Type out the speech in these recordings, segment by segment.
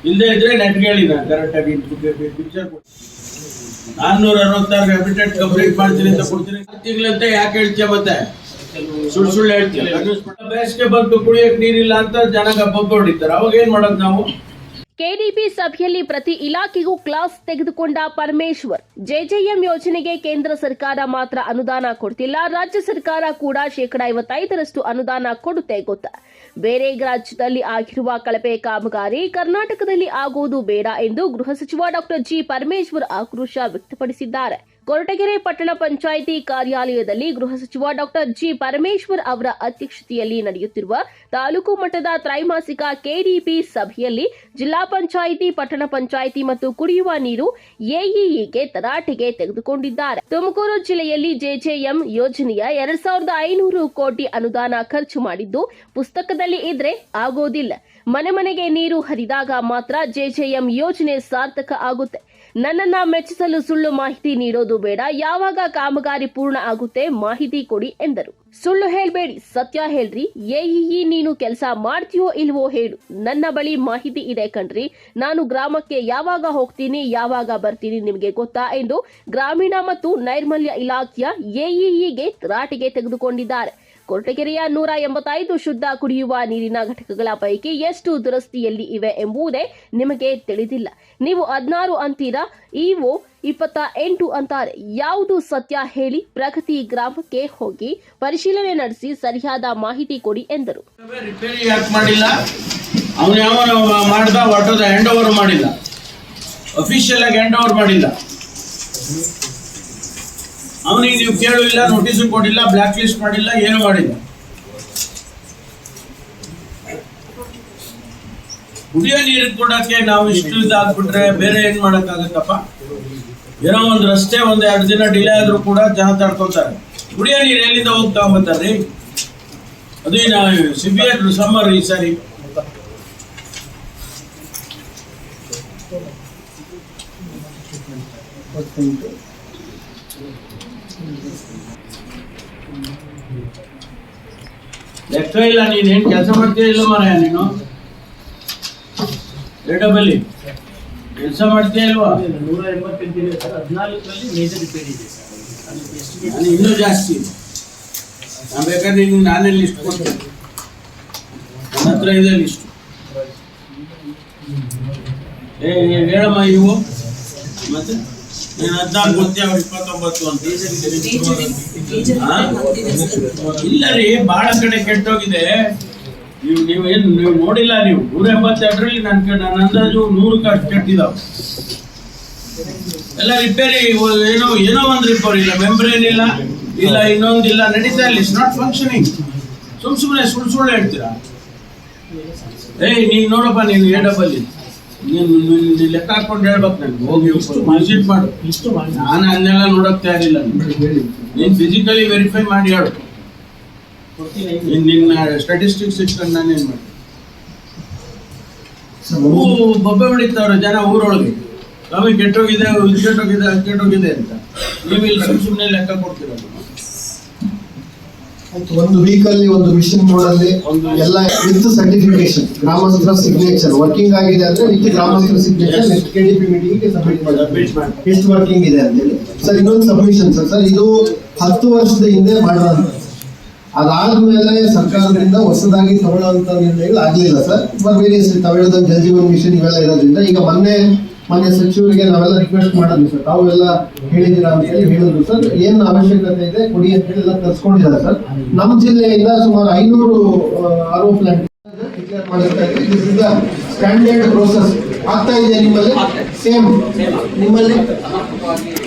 ಇಲ್ಲದೆ ಇದ್ರೆ ನೆಟ್ಗೆ ಹೇಳಿ ನಾನು ಕರೆಕ್ಟಾಗಿ ಪಿಕ್ಚರ್ 466 ಹ್ಯಾಬಿಟೇಟ್ ಕಂಪ್ಲೀಟ್ ಮಾಡ್ತೀನಿ ಅಂತ ಕೊಡ್ತೀನಿ. ತಿಂಗಳಂತೆ ಯಾಕೆ ಹೇಳ್ತೀಯ ಮತ್ತೆ ಸುಳ್ಳು ಹೇಳ್ತೀಯ? ಬೇಸಿಗೆ ಬಂತು ಕುಡಿಯಕ್ಕೆ ನೀರಿಲ್ಲ ಅಂತ ಜನ ಬೊಬ್ಬ ಹೊಡಿತಾರೆ, ಅವಾಗ ಏನ್ ಮಾಡೋದು ನಾವು? ಕೆಡಿಪಿ ಸಭೆಯಲ್ಲಿ ಪ್ರತಿ ಇಲಾಖೆಗೂ ಕ್ಲಾಸ್ ತೆಗೆದುಕೊಂಡ ಪರಮೇಶ್ವರ್, ಜೆಜೆಎಂ ಯೋಜನೆಗೆ ಕೇಂದ್ರ ಸರ್ಕಾರ ಮಾತ್ರ ಅನುದಾನ ಕೊಡ್ತಿಲ್ಲ, ರಾಜ್ಯ ಸರ್ಕಾರ ಕೂಡ 55% ಅನುದಾನ ಕೊಡುತ್ತೆ ಗೊತ್ತಾ? ಬೇರೆ ರಾಜ್ಯದಲ್ಲಿ ಆಗಿರುವ ಕಳಪೆ ಕಾಮಗಾರಿ ಕರ್ನಾಟಕದಲ್ಲಿ ಆಗುವುದು ಬೇಡ ಎಂದು ಗೃಹ ಸಚಿವ ಡಾಕ್ಟರ್ ಜಿ ಪರಮೇಶ್ವರ್ ಆಕ್ರೋಶ ವ್ಯಕ್ತಪಡಿಸಿದ್ದಾರೆ. ಕೊರಟಗೆರೆ ಪಟ್ಟಣ ಪಂಚಾಯಿತಿ ಕಾರ್ಯಾಲಯದಲ್ಲಿ ಗೃಹ ಸಚಿವ ಡಾಕ್ಟರ್ ಜಿ ಪರಮೇಶ್ವರ್ ಅವರ ಅಧ್ಯಕ್ಷತೆಯಲ್ಲಿ ನಡೆಯುತ್ತಿರುವ ತಾಲೂಕು ಮಟ್ಟದ ತ್ರೈಮಾಸಿಕ ಕೆಡಿಪಿ ಸಭೆಯಲ್ಲಿ ಜಿಲ್ಲಾ ಪಂಚಾಯಿತಿ, ಪಟ್ಟಣ ಪಂಚಾಯಿತಿ ಮತ್ತು ಕುಡಿಯುವ ನೀರು ಎಇಇಗೆ ತರಾಟೆಗೆ ತೆಗೆದುಕೊಂಡಿದ್ದಾರೆ. ತುಮಕೂರು ಜಿಲ್ಲೆಯಲ್ಲಿ ಜೆಜೆಎಂ ಯೋಜನೆಯ 2500 ಕೋಟಿ ಅನುದಾನ ಖರ್ಚು ಮಾಡಿದ್ದು ಪುಸ್ತಕದಲ್ಲಿ ಇದ್ರೆ ಆಗೋದಿಲ್ಲ. ಮನೆ ಮನೆಗೆ ನೀರು ಹರಿದಾಗ ಮಾತ್ರ ಜೆಜೆಎಂ ಯೋಜನೆ ಸಾರ್ಥಕ ಆಗುತ್ತೆ. ನನ್ನನ್ನ ಮೆಚ್ಚಿಸಲು ಸುಳ್ಳು ಮಾಹಿತಿ ನೀಡೋದು ಬೇಡ. ಯಾವಾಗ ಕಾಮಗಾರಿ ಪೂರ್ಣ ಆಗುತ್ತೆ ಮಾಹಿತಿ ಕೊಡಿ ಎಂದರು. ಸುಳ್ಳು ಹೇಳ್ಬೇಡಿ, ಸತ್ಯ ಹೇಳ್ರಿ. ಎಇಇ ನೀನು ಕೆಲಸ ಮಾಡ್ತೀಯೋ ಇಲ್ವೋ ಹೇಳು. ನನ್ನ ಬಳಿ ಮಾಹಿತಿ ಇದೆ ಕಣ್ರಿ. ನಾನು ಗ್ರಾಮಕ್ಕೆ ಯಾವಾಗ ಹೋಗ್ತೀನಿ, ಯಾವಾಗ ಬರ್ತೀನಿ ನಿಮಗೆ ಗೊತ್ತಾ ಎಂದು ಗ್ರಾಮೀಣ ಮತ್ತು ನೈರ್ಮಲ್ಯ ಇಲಾಖೆಯ ಎಇಇಗೆ ತರಾಟೆಗೆ ತೆಗೆದುಕೊಂಡಿದ್ದಾರೆ. ಕೊರಟಗೆರೆಯ 185 ಶುದ್ಧ ಕುಡಿಯುವ ನೀರಿನ ಘಟಕಗಳ ಪೈಕಿ ಎಷ್ಟು ದುರಸ್ತಿಯಲ್ಲಿ ಇವೆ ಎಂಬುದೇ ನಿಮಗೆ ತಿಳಿದಿಲ್ಲ. ನೀವು 16 ಅಂತೀರಾ, ಇಒ 28 ಅಂತಾರೆ. ಯಾವುದು ಸತ್ಯ ಹೇಳಿ? ಪ್ರಗತಿ ಗ್ರಾಮಕ್ಕೆ ಹೋಗಿ ಪರಿಶೀಲನೆ ನಡೆಸಿ ಸರಿಯಾದ ಮಾಹಿತಿ ಕೊಡಿ ಎಂದರು. ರಿಪೇರಿ ಯಾಕೆ ಮಾಡಿಲ್ಲ? ಅವನು ಯಾವ ಮಾಡ್ದ ವಾಟರ್ ಹ್ಯಾಂಡ್ ಓವರ್ ಮಾಡಿಲ್ಲ, ಅಫಿಷಿಯಲ್ ಆಗಿ ಹ್ಯಾಂಡ್ ಓವರ್ ಮಾಡಿಲ್ಲ. ಅವನಿಗೆ ನೀವು ಕೇಳಿಲ್ಲ, ನೋಟಿಸ್ ಕೊಟ್ಟಿಲ್ಲ, ಬ್ಲಾಕ್ ಲಿಸ್ಟ್ ಮಾಡಿಲ್ಲ, ಏನು ಮಾಡಿಲ್ಲ. ಕುಡಿಯೋ ನೀರು ಕೊಡಕ್ಕೆ ನಾವು ಇಷ್ಟು ಇದಾಗ್ಬಿಟ್ರೆ ಬೇರೆ ಏನ್ ಮಾಡಕ್ಕಾಗತ್ತಪ್ಪ? ಏನೋ ಒಂದು ರಸ್ತೆ 1-2 ದಿನ ಡಿಲೇ ಆದ್ರೂ ಕೂಡ ಜನ ತಡ್ಕೊತಾರೆ. ಕುಡಿಯೋ ನೀರು ಎಲ್ಲಿಂದ ಹೋಗ್ತಾ ಹೋಗ್ತಾರ್ರಿ? ಅದು ಸಿವಿಯರ್ ಸಮ್ಮರ್ ಈ ಸಾರಿ. ಲೆಕ್ಕ ಇಲ್ಲ, ನೀನೇನ್ ಕೆಲಸ ಮಾಡ್ತೀಯ ಇಲ್ಲ ಮರ? ನೀನು ರೇಟಬಲ್ಲಿ ಕೆಲಸ ಮಾಡ್ತೀಯ ಇಲ್ವಾ? 185 ಇದೆ ಸರ್, 14ರಲ್ಲಿ ಮೇಜರ್ ರಿಪೇರಿ ಇದೆ ಸರ್. ನಾನು ಇನ್ನೂ ಜಾಸ್ತಿ. ನಾನು ಬೇಕಾದ್ರೆ ಈಗ ನಾನೇ ಲಿಸ್ಟ್ ಕೊಡ್ತೇನೆ, ನನ್ನ ಹತ್ರ ಇದೆ ಲಿಸ್ಟ್. ಹೇಳಮ್ಮ ಇವು ಮತ್ತೆ ನೀನು 14 ಗೊತ್ತೇ, ಅವ್ರು 29 ಅಂತ. ಇಲ್ಲ ರೀ, ಬಹಳ ಕಡೆ ಕೆಟ್ಟೋಗಿದೆ. ನೀವು ನೋಡಿಲ್ಲ. ನೀವು 182ರಲ್ಲಿ ನನ್ನ ಅಂದಾಜು 100ಕ್ಕೆ ಅಷ್ಟು ಕೆಟ್ಟಿದಾವೆ ಎಲ್ಲ. ರಿಪೇರಿ ಏನೋ ಒಂದು ರಿಪೇರಿ ಇಲ್ಲ, ಮೆಂಬ್ರೇನ್ ಇಲ್ಲ, ಇನ್ನೊಂದಿಲ್ಲ, ನಡೀತಾ ಇಲ್ಲ. It's not functioning. ಸುಮ್ಮನೆ ಸುಳ್ಳು ಹೇಳ್ತೀರಾ? ನೀನು ನೋಡಪ್ಪ, ನೀನು ಎಡಬಲ್ಲಿ ನೀನು ಲೆಕ್ಕ ಹಾಕೊಂಡು ಹೇಳ್ಬೇಕು. ನನಗೆ ಹೋಗಿ ವಿಸಿಟ್ ಮಾಡು. ನಾನು ಅದನ್ನೆಲ್ಲ ನೋಡಕ್ ತಯಾರಿಲ್ಲ. ನೀನು ಫಿಸಿಕಲಿ ವೆರಿಫೈ ಮಾಡಿ ಹೇಳು. ನಿನ್ನ ಸ್ಟಾಟಿಸ್ಟಿಕ್ಸ್ ಇಟ್ಕೊಂಡು ನಾನೇನು ಮಾಡಿ ಬೊಬ್ಬೆ ಹೊಡಿತಾವ್ರೆ ಜನ ಊರೊಳಗೆ. ಸ್ವಾಮಿ ಕೆಟ್ಟೋಗಿದೆ, ಇದು ಕೆಟ್ಟೋಗಿದೆ, ಅದು ಕೆಟ್ಟೋಗಿದೆ ಅಂತ. ನೀವು ಇಲ್ಲಿ ಸುಮ್ಮನೆ ಲೆಕ್ಕ ಕೊಡ್ತೀರ. ಒಂದು ವೀಕ್ ಅಲ್ಲಿ ಒಂದು ಮಿಷನ್ ಮೋಡ್ ಅಲ್ಲಿ ಎಲ್ಲ ವಿತ್ ಸರ್ಟಿಫಿಕೇಶನ್, ಗ್ರಾಮಸ್ಥರ ಸಿಗ್ನೇಚರ್ ವರ್ಕಿಂಗ್ ಆಗಿದೆ ಅಂದ್ರೆ ವಿತ್ ಗ್ರಾಮಸ್ಥರ signature next KDP meeting submit ಮಾಡಿ ಎಷ್ಟು ವರ್ಕಿಂಗ್ ಇದೆ ಅಂತ ಹೇಳಿ. ಸರ್ ಇನ್ನೊಂದು ಸಬ್ಮಿಷನ್ ಸರ್, ಇದು 10 ವರ್ಷದ ಹಿಂದೆ ಮಾಡೋದು. ಅದಾದ್ಮೇಲೆ ಸರ್ಕಾರದಿಂದ ಹೊಸದಾಗಿ ತಗೊಳ್ಳುವಂತ ನಿರ್ಣಯಗಳು ಆಗ್ಲಿಲ್ಲ ಸರ್. ವೇರಿಯಸ್ ತಾವೆಲ್ಲ ಜಲ್ ಜೀವನ್ ಮಿಷನ್ ಇವೆಲ್ಲ ಇರೋದ್ರಿಂದ ಈಗ ಮೊನ್ನೆ ಸಚಿವರಿಗೆ ನಾವೆಲ್ಲ ರಿಕ್ವೆಸ್ಟ್ ಮಾಡಿದ್ವಿ ಸರ್, ತಾವೆಲ್ಲ ಹೇಳಿದಿರಾ ಅಂತ ಹೇಳಿ ಹೇಳಿದ್ರು ಸರ್. ಏನ್ ಅವಶ್ಯಕತೆ ಇದೆ ಕೊಡಿ ಅಂತ ಹೇಳಿ ಎಲ್ಲ ತರಿಸ್ಕೊಂಡಿದ್ದಾರೆ ಸರ್. ನಮ್ಮ ಜಿಲ್ಲೆಯಿಂದ ಸುಮಾರು 500 RO ಪ್ಲಾಂಟ್ ಡಿಕ್ಲೇರ್ ಮಾಡಿರ್ತಾ ಇದ್ದೀವಿ. ಸ್ಟ್ಯಾಂಡರ್ಡ್ ಪ್ರೋಸೆಸ್ ಆಗ್ತಾ ಇದೆ ನಿಮ್ಮಲ್ಲಿ? ಸೇಮ್ ನಿಮ್ಮಲ್ಲಿ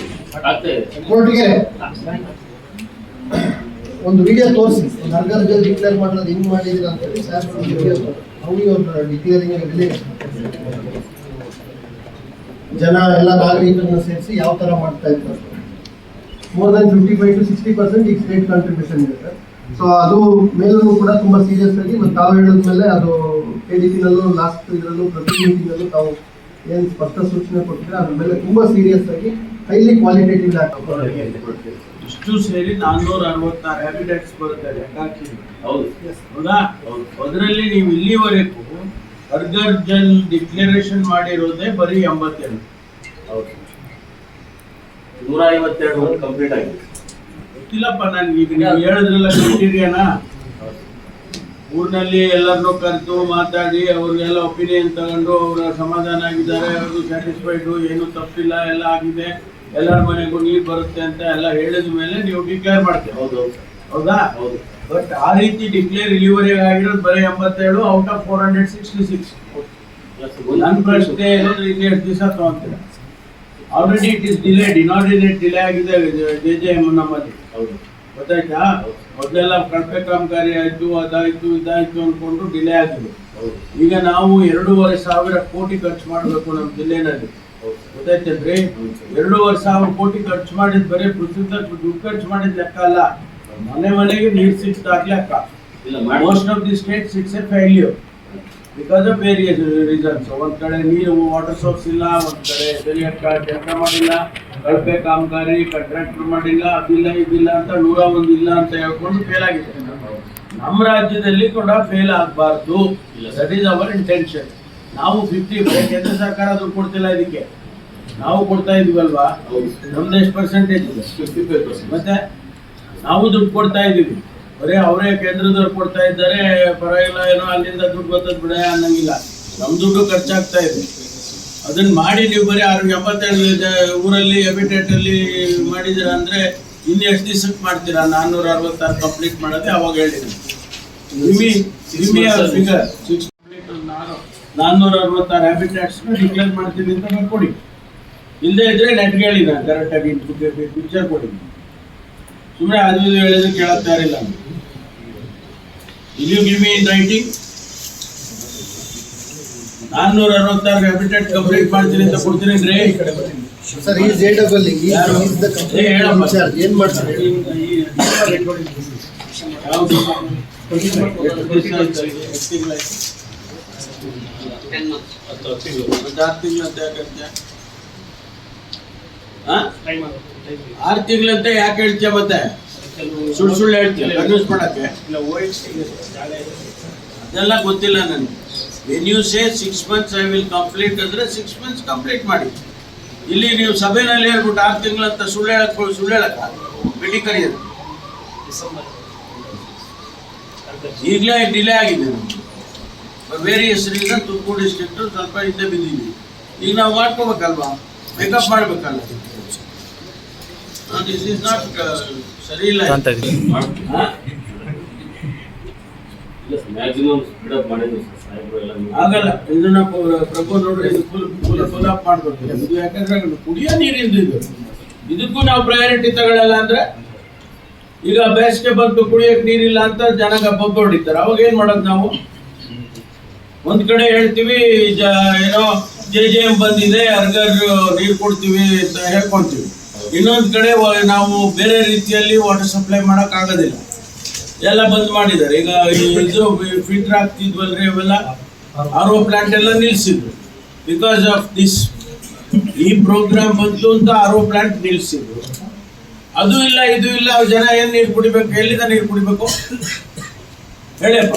ಕೊರಟಗೆರೆ ಒಂದು ವಿಡಿಯೋ ತೋರಿಸಿ, ನಗರದಲ್ಲಿ ಡಿಕ್ಲೇರ್ ಮಾಡೋದು ಹಿಂಗ್ ಮಾಡಿದಿರ ಅಂತ ಹೇಳಿ ಸರ್. ಅವ್ರಿಗೆ ಡಿಕ್ಲೇರಿಂಗ್ ಜನ ಎಲ್ಲ ನಾಗರಿಕರನ್ನ ಸೇರಿಸಿ ಯಾವ ತರ ಮಾಡ್ತಾ ಇದ್ದಾರೆ. ಮೋರ್ ದನ್ 55 to 60% ಈಗ ಸ್ಟೇಟ್ ಕಾಂಟ್ರಿಬ್ಯೂಷನ್ ಇದೆ ಸರ್. ಸೊ ಅದು ಮೇಲೂ ಕೂಡ ತುಂಬಾ ಸೀರಿಯಸ್ ಆಗಿ ತಾವು ಹೇಳಿದ್ಮೇಲೆ ಅದು ಕೆಡಿಪಿನಲ್ಲೂ ಲಾಸ್ಟ್ ಇದರಲ್ಲೂ ಪ್ರತಿ ಮೀಟಿಂಗಲ್ಲೂ ತಾವು ಏನು ಸ್ಪಷ್ಟ ಸೂಚನೆ ಕೊಟ್ಟಿದ್ರೆ ಅದ್ರ ಮೇಲೆ ತುಂಬಾ ಸೀರಿಯಸ್ ಆಗಿ ಹೈಲಿ ಕ್ವಾಲಿಟೇಟಿವ್ ಇಷ್ಟು ಸೇರಿ 466 ಹ್ಯಾಬಿಟೇಟ್ಸ್ ಬರುತ್ತೆ ಲೆಕ್ಕ ಹಾಕಿ. ಹೌದಾ? ಅದರಲ್ಲಿ ನೀವು ಇಲ್ಲಿವರೆಗೂ ಬರ್ಗರ್ ಜಲ್ ಡಿಕ್ಲರೇಷನ್ ಮಾಡಿರೋದೇ ಬರೀ 82. ಹೌದು 152 ಕಂಪ್ಲೀಟ್ ಆಗಿದೆ. ಗೊತ್ತಿಲ್ಲಪ್ಪ ನನ್ಗೆ. ಈಗ ನೀವು ಹೇಳಿದ್ರಲ್ಲ ಕ್ರೈಟೀರಿಯಾನ, ಊರಿನಲ್ಲಿ ಎಲ್ಲರನ್ನೂ ಕರೆದು ಮಾತಾಡಿ ಅವ್ರಿಗೆಲ್ಲ ಒಪಿನಿಯನ್ ತಗೊಂಡು ಅವರ ಸಮಾಧಾನ ಆಗಿದ್ದಾರೆ, ಅವರು ಸ್ಯಾಟಿಸ್ಫೈಡು, ಏನು ತಪ್ಪಿಲ್ಲ, ಎಲ್ಲ ಆಗಿದೆ, ಎಲ್ಲರ ಮನೆಗೂ ನೀರು ಬರುತ್ತೆ ಅಂತ ಎಲ್ಲ ಹೇಳಿದ ಮೇಲೆ ನೀವು ಡಿಕ್ಲೇರ್ ಮಾಡ್ತೀವಿ. ಹೌದು ಹೌದಾ? ಹೌದು. ಬಟ್ ಆ ರೀತಿ ಡಿಕ್ಲೇರ್ ಇಲ್ಲಿವರೆಗೆ ಆಗಿರೋದು ಬರೀ 87 ಔಟ್ ಆಫ್ 466. ನನ್ನ ಪ್ರಶ್ನೆ ಇರೋದು ಇನ್ನು ಎಷ್ಟು ದಿವಸ ತಗೊಂತೀರ? Already it is delayed, inordinate delay ಆಗಿದೆ JJM ನಮ್ಮಲ್ಲಿ. ಹೌದು ಗೊತ್ತಾಯ್ತಾ? ಮೊದಲೆಲ್ಲ ಕಳಪೆ ಕಾಮಗಾರಿ ಆಯ್ತು, ಅದಾಯ್ತು, ಇದಾಯ್ತು ಅನ್ಕೊಂಡು ಡಿಲೇ ಆಗಿದೆ. ಹೌದು. ಈಗ ನಾವು 2,500 ಕೋಟಿ ಖರ್ಚು ಮಾಡಬೇಕು ನಮ್ಮ ಜಿಲ್ಲೆನಲ್ಲಿ. ಗೊತ್ತಾಯ್ತೇನ್ರಿ? 2,500 ಕೋಟಿ ಖರ್ಚು ಮಾಡಿದ್ ಬರೀ ಪ್ರಸ್ತುತ ದುಡ್ಡು ಖರ್ಚು ಮಾಡಿದ ಲೆಕ್ಕ ಅಲ್ಲ, ಮನೆ ಮನೆಗೆ ನೀರು ಸಿಕ್ತಾಗ ಲೆಕ್ಕ. ಇಲ್ಲ most of the States it's A failure because of various reasons. ಒಂದ್ ಕಡೆ ನೀರು ವಾಟರ್ ಸೋರ್ಸ್ ಇಲ್ಲ, ಒಂದ್ ಕಡೆ ಸರಿಯಾಗಿ ಕೆಲಸ ಮಾಡಿಲ್ಲ, ಕಳಪೆ ಕಾಮಗಾರಿ, ಕಾಂಟ್ರಾಕ್ಟರ್ ಮಾಡಿಲ್ಲ, ಅದಿಲ್ಲ ಇದಿಲ್ಲ ಅಂತ 101 ಇಲ್ಲ ಅಂತ ಹೇಳ್ಕೊಂಡು ಫೇಲ್ ಆಗಿದೆ. ನಮ್ಮ ರಾಜ್ಯದಲ್ಲಿ ಕೂಡ ಫೇಲ್ ಆಗಬಾರ್ದು. That is our intention. ನಾವು 50 ಕೇಂದ್ರ ಸರ್ಕಾರ ದುಡ್ಡು ಕೊಡ್ತಿಲ್ಲ ಇದಕ್ಕೆ, ನಾವು ಕೊಡ್ತಾ ಇದೀವಲ್ವಾ? ನಮ್ದು ಎಷ್ಟು ಪರ್ಸೆಂಟೇಜ್ ಇದೆ? 55%. ಮತ್ತೆ ನಾವು ದುಡ್ಡು ಕೊಡ್ತಾ ಇದೀವಿ, ಬರೀ ಅವರೇ ಕೇಂದ್ರದವ್ರು ಕೊಡ್ತಾ ಇದ್ದಾರೆ, ಪರವಾಗಿಲ್ಲ ಏನೋ ಅಲ್ಲಿಂದ ದುಡ್ಡು ಬರ್ತದ ಬಿಡ ಅನ್ನಂಗಿಲ್ಲ. ನಮ್ ದುಡ್ಡು ಖರ್ಚಾಗ್ತಾ ಇದೆ. ಅದನ್ನ ಮಾಡಿ ನೀವು ಬರೀ 87 ಊರಲ್ಲಿ ಹ್ಯಾಬಿಟೇಟ್ ಅಲ್ಲಿ ಮಾಡಿದಿರ ಅಂದ್ರೆ ಇನ್ನು ಎಷ್ಟು ದಿವಸಕ್ಕೆ ಮಾಡ್ತೀರಾ? 466 ಕಂಪ್ಲೀಟ್ ಮಾಡೋದೇ ಅವಾಗ ಹೇಳಿದ್ವಿ. ಫಿಗರ್ 466 ಹ್ಯಾಬಿಟೇಟ್ಸ್ ಡಿಕ್ಲೇರ್ ಮಾಡ್ತೀನಿ ಅಂತ ಬರ್ಕೊಡಿ. ಇಲ್ಲದೆ ಇದ್ರೆ ನೆಟ್ಗೆ ಹೇಳಿ, ನಾನು ಕರೆಕ್ಟಾಗಿ ಪಿಕ್ಚರ್ ಕೊಡಿ. ಸುಮ್ಮನೆ ಅದು ಇದು ಹೇಳಿದ್ರೆ ಕೇಳಕ್ ತಯಾರಿಲ್ಲ. ಇಲ್ಲಿ give me in writing 466 habitat complete ಮಾಡ್ತೀನಿ ಅಂತ ಕೊಡ್ತೀನಿ ಅಂದ್ರೆ ಸರ್ ಈ JEE ಏನ್ ಮಾಡ್ತಾರೆ? ಯಾವುದು? 6 ತಿಂಗಳಂತ ಯಾಕೆ ಹೇಳ್ತೀಯ? ಮತ್ತೆ ಸುಳ್ಳು ಹೇಳ್ತೀಯ ಕನ್ಫ್ಯೂಸ್ ಮಾಡಕ್ಕೆ. ಅದೆಲ್ಲ ಗೊತ್ತಿಲ್ಲ ನನಗೆ. When you say 6 months I will complete ಅಂದ್ರೆ 6 months ಕಂಪ್ಲೀಟ್ ಮಾಡಿ. ಇಲ್ಲಿ ನೀವು ಸಭೆನಲ್ಲಿ ಹೇಳ್ಬಿಟ್ಟು 6 ತಿಂಗಳಂತ ಸುಳ್ಳು ಹೇಳಕ್ಕ ಭೇಟಿ ಕರೆಯೋದು. ಈಗಲೇ ಡಿಲೇ ಆಗಿದೆ ನಮ್ಗೆ. ವೇರಿಯಸ್ ರೀಸನ್ ತುಮಕೂರು ಡಿಸ್ಟ್ರಿಕ್ಟ್ ಸ್ವಲ್ಪ ಹಿಂದೆ ಬಿದ್ದೀವಿ. ಈಗ ನಾವು ಮಾಡ್ಕೋಬೇಕಲ್ವಾ, ಮೇಕಪ್ ಮಾಡ್ಬೇಕಲ್ಲ. ದಿಸ್ ಇಸ್ ನಾಟ್ ಸರಿ ಇಲ್ಲ. ಮ್ಯಾಕ್ಸಿಮಮ್ ಸ್ಪೀಡ್ ಅಪ್ ಮಾಡಿದ್ವಿ ಸಾಹೇಬ್ರು ಎಲ್ಲ. ಆಗಲ್ಲ, ಇದನ್ನ ಪ್ರಭು ನೋಡ್ರಿ, ಇದು ಫುಲ್ ಅಪ್ ಮಾಡ್ಕೊಡ್ತೀವಿ. ಇದು ಯಾಕಂದ್ರೆ ಕುಡಿಯೋ ನೀರಿಂದು ಇದಕ್ಕೂ ನಾವು ಪ್ರಯಾರಿಟಿ ತಗೊಳ್ಳಲ್ಲ ಅಂದ್ರೆ, ಈಗ ಬೇಸಿಗೆ ಬಂತು ಕುಡಿಯಕ್ಕೆ ನೀರಿಲ್ಲ ಅಂತ ಜನ ಬೊಬ್ಬ ಹೊಡಿತಾರೆ. ಅವಾಗ ಏನ್ ಮಾಡೋದು ನಾವು? ಒಂದ್ ಕಡೆ ಹೇಳ್ತೀವಿ ಏನೋ JJM ಬಂದಿದೆ, ಅರ್ಗರ್ ನೀರು ಕೊಡ್ತೀವಿ ಅಂತ ಹೇಳ್ಕೊಂತೀವಿ. ಇನ್ನೊಂದ್ ಕಡೆ ನಾವು ಬೇರೆ ರೀತಿಯಲ್ಲಿ ವಾಟರ್ ಸಪ್ಲೈ ಮಾಡಕ್ ಆಗೋದಿಲ್ಲ, ಎಲ್ಲ ಬಂದ್ ಮಾಡಿದ್ದಾರೆ. ಈಗ ಇದು ಫಿಲ್ಟರ್ ಆಗ್ತಿದ್ವಲ್ರಿ, ಅವೆಲ್ಲ RO ಪ್ಲಾಂಟ್ ಎಲ್ಲ ನಿಲ್ಸಿದ್ರು. ಬಿಕಾಸ್ ಆಫ್ ದಿಸ್ ಈ ಪ್ರೋಗ್ರಾಮ್ ಬಂತು ಅಂತ RO ಪ್ಲಾಂಟ್ ನಿಲ್ಸಿದ್ರು. ಅದು ಇಲ್ಲ ಇದು ಇಲ್ಲ, ಜನ ಏನ್ ನೀರು ಕುಡಿಬೇಕು? ಎಲ್ಲಿಂದ ನೀರು ಕುಡಿಬೇಕು ಹೇಳಪ್ಪ?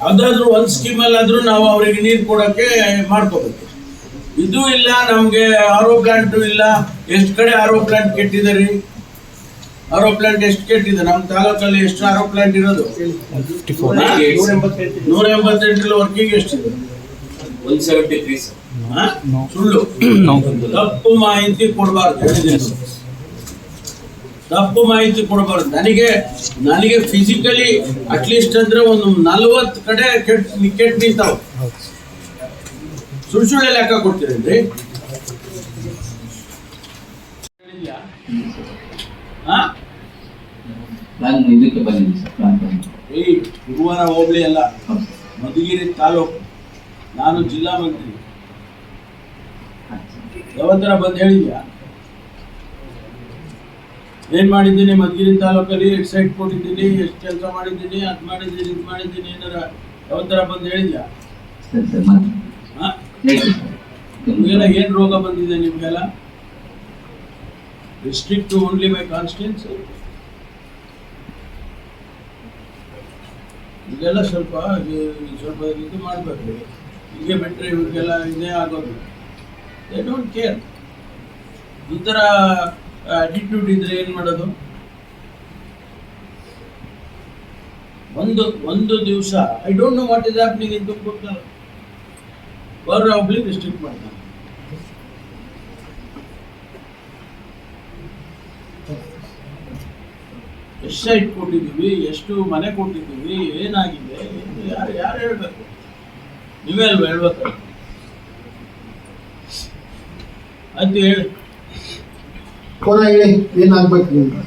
ಯಾವ್ದಾದ್ರು ಒಂದ್ ಸ್ಕೀಮ್ ಅಲ್ಲಾದ್ರೂ ನಾವು ಅವರಿಗೆ ನೀರು ಕೊಡಕ್ಕೆ ಮಾಡ್ಕೋಬೇಕು. ಇದು ಇಲ್ಲ, ನಮ್ಗೆ RO ಪ್ಲಾಂಟ್ ಇಲ್ಲ. ಎಷ್ಟು ಕಡೆ RO ಪ್ಲಾಂಟ್ ಕೆಟ್ಟಿದೆ? RO ಪ್ಲಾಂಟ್ ಎಷ್ಟು ಕೆಟ್ಟಿದೆ? ನಮ್ಮ ತಾಲೂಕಲ್ಲಿ ಎಷ್ಟು RO ಪ್ಲಾಂಟ್ ಇರೋದು? 188 ವರ್ಕಿಂಗ್ ಎಷ್ಟಿದೆ? 173 ಸರ್. ಸುಳ್ಳು, ತಪ್ಪು ಮಾಹಿತಿ ಕೊಡಬಾರ್ದು. ತಪ್ಪು ಮಾಹಿತಿ ಕೊಡಬಾರ್ದು. ನನಗೆ ಫಿಸಿಕಲಿ ಅಟ್ಲೀಸ್ಟ್ ಅಂದ್ರೆ ಒಂದು 40 ಕಡೆ ಕೆಟ್ಟ ನಿಂತಾವ. ಸುಳ್ಳು ಲೆಕ್ಕ ಕೊಡ್ತೀರೇನ್ರಿ? ಇದಕ್ಕೆ ಬಂದಿದ್ದೀನಿ ಸರ್. ಈ ಗುರುವಾರ ಹೋಬಳಿ ಅಲ್ಲ, ಮಧುಗಿರಿ ತಾಲೂಕು. ನಾನು ಜಿಲ್ಲಾ ಮಂತ್ರಿ. ಯಾವತ್ತರ ಬಂದು ಹೇಳಿದ್ಯಾ ಏನ್ ಮಾಡಿದ್ದೀನಿ ಮಧುಗಿರಿ ತಾಲೂಕಲ್ಲಿ? ಎಷ್ಟು ಸೈಟ್ ಕೊಟ್ಟಿದ್ದೀನಿ, ಎಷ್ಟು ಕೆಲಸ ಮಾಡಿದ್ದೀನಿ, ಅದ್ ಮಾಡಿದ್ದೀನಿ, ಇದು ಮಾಡಿದ್ದೀನಿ, ಏನಾರ ಯಾವತ್ತರ ಬಂದು ಹೇಳಿದ್ಯಾ? ನಿಮ್ಗೆಲ್ಲ ಏನ್ ರೋಗ ಬಂದಿದೆ? ನಿಮ್ಗೆಲ್ಲ restrict to only my constituency. ಇದೆಲ್ಲ ಸ್ವಲ್ಪ ಇದು ಮಾಡಬೇಕು. ಹೀಗೆ ಬಿಟ್ಟರೆ ಇವ್ರಿಗೆಲ್ಲ ಇದೇ ಆಗೋದು. They don't care. ಈ ಥರ ಆಟಿಟ್ಯೂಡ್ ಇದ್ರೆ ಏನು ಮಾಡೋದು? ಒಂದು ದಿವಸ I don't know what is happening in Tumakuru. ಬರೋ ಒಬ್ಳಿಗೆ ರಿಸ್ಟ್ರಿಕ್ಟ್ ಮಾಡ್ತಾರೆ. ಎಷ್ಟು ಸೈಟ್ ಕೊಟ್ಟಿದ್ದೀವಿ, ಎಷ್ಟು ಮನೆ ಕೊಟ್ಟಿದ್ದೀವಿ, ಏನಾಗಿದೆ, ಯಾರು ಹೇಳ್ಬೇಕು? ನೀವೇ ಅಲ್ವಾ ಹೇಳ್ಬೇಕು? ಆಯ್ತು ಹೇಳಿ. ಕೋನ ಹೇಳಿ ಏನಾಗ್ಬೇಕು ನಿಮ್ಗೆ?